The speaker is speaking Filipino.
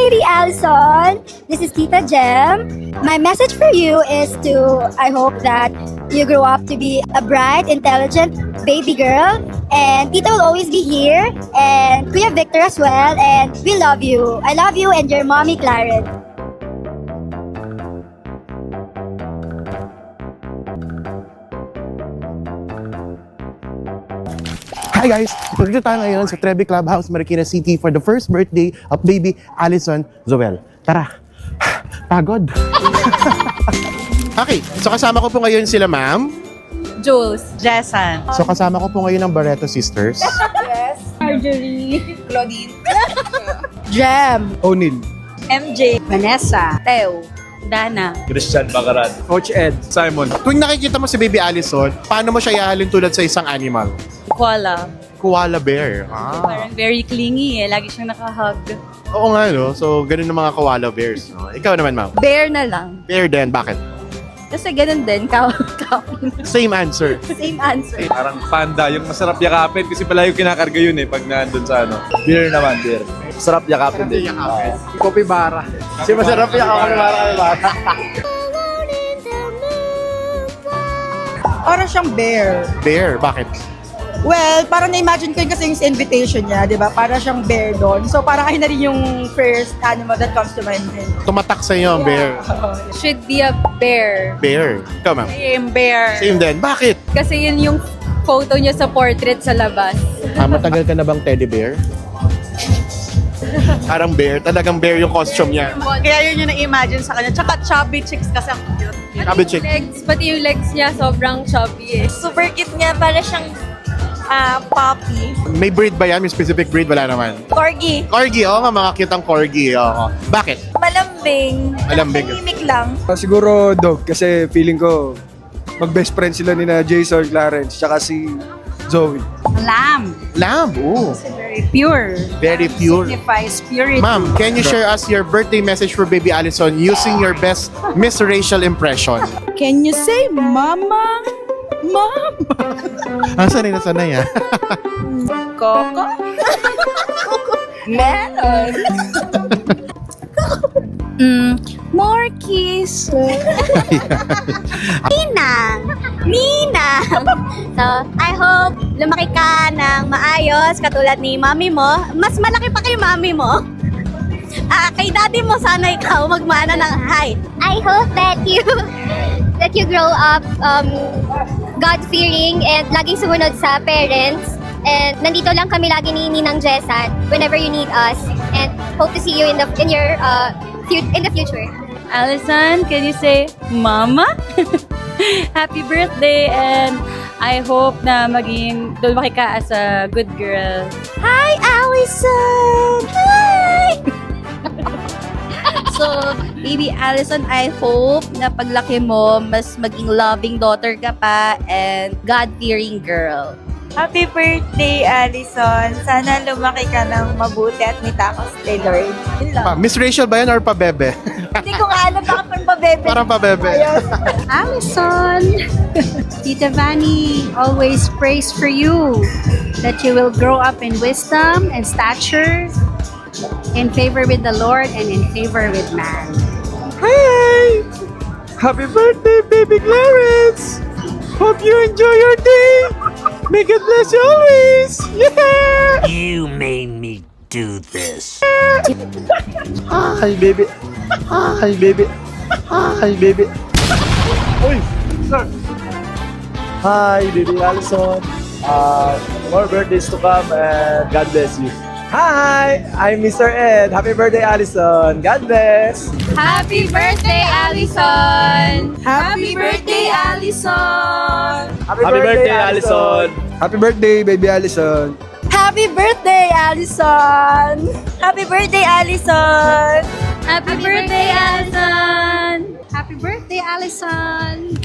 baby Allison. This is Tita Jem. My message for you is I hope that you grow up to be a bright, intelligent baby girl. And Tita will always be here. And Kuya Victor as well. And we love you. I love you and your mommy, Clarence. Hi guys! Nandito tayo ngayon sa Trevi Clubhouse, Marikina City for the first birthday of baby Allison Zoel. Tara! Pagod! Okay, so kasama ko po ngayon sila ma'am. Jules, Jessan, So kasama ko po ngayon ang Barreto Sisters. Marjorie, Claudine, Jem. O'Neil. MJ, Vanessa, Teo, Dana, Christian Bakaran. Coach Ed. Simon. Tuwing nakikita mo si baby Allison, paano mo siya ihahalin tulad sa isang animal? Koala. Koala bear. Parang very clingy eh. Lagi siyang nakahug. Oo nga no, so ganun ng mga koala bears. No? Ikaw naman ma'am. Bear na lang. Bear din, bakit? Kasi ganun din. Same answer. Same answer. Parang panda, yung masarap yakapin kasi pala yung kinakarga yun eh pag nandun sa ano. Beer naman, beer. Masarap yakapin din. Kopi Bara. Si masarap yung Kopi Bara. Para siyang bear. Bear, bakit? Well, parang na-imagine ko yun kasi yung sa invitation niya, di ba? Para siyang bear doon. So parang ayun na rin yung first animal that comes to my mind. Tumatak sa iyo ang bear. Should be a bear. Bear. Ikaw ma'am. Same bear. Same din. Bakit? Kasi yun yung photo niya sa portrait sa labas. Matagal ka na bang teddy bear? Parang bear. Talagang bear yung costume niya. Kaya yun yung na-imagine sa kanya. Tsaka chubby chicks kasi ang cute. Chubby chick. Pati yung legs niya sobrang chubby eh. Super cute niya, para siyang puppy. May breed ba yan? May specific breed? Wala naman. Corgi. Corgi, oo nga, mga cute ang corgi. Oo. Bakit? Malambing. Malambing. Tahimik lang. Siguro dog kasi feeling ko mag-best friend sila ni na Jason, Clarence, tsaka si Zoe. Lamb. Lamb. Ooh. Very pure. Very pure. Signifies purity. Ma'am, can you share us your birthday message for baby Allison using your best Miss Rachel impression? Can you say, Mama? Mom? Sanay ah. Coco? Meron. More kiss. Ninang! So, I hope lumaki ka ng maayos katulad ni mami mo. Mas malaki pa kay mami mo. Kay daddy mo sana ikaw magmana ng height. I hope that you grow up God-fearing and laging sumunod sa parents. And nandito lang kami lagi ni Ninang Jessan whenever you need us. And hope to see you in the future. Allison, can you say Mama? Happy birthday and I hope na maging lumaki ka as a good girl. Hi, Allison! Hi! So, baby Allison, I hope na paglaki mo, mas maging loving daughter ka pa and God-fearing girl. Happy birthday, Allison. Sana lumaki ka ng mabuti at may takos kay Lord. Yun lang. Miss Rachel ba yan or pa-bebe? Hindi ko nga alam bakit pang pabebe. Parang pa-bebe. Allison, Tita Vanny always prays for you that you will grow up in wisdom and stature, in favor with the Lord and in favor with man. Hey! Happy birthday, baby Clarence! Hope you enjoy your day! May God bless you always! Yeah! You made me do this. Hi, baby. Hi, baby. Hi, baby. Uy! Sir! Hi, baby Allison. More birthdays to come and God bless you. Hi! I'm Mr. Ed. Happy birthday, Allison. God bless! Happy birthday, Allison! Happy birthday, Allison! Happy birthday, Allison! Happy birthday, baby Allison! Happy birthday, Allison! Happy birthday, Allison! Happy birthday, Allison! Happy birthday, Allison!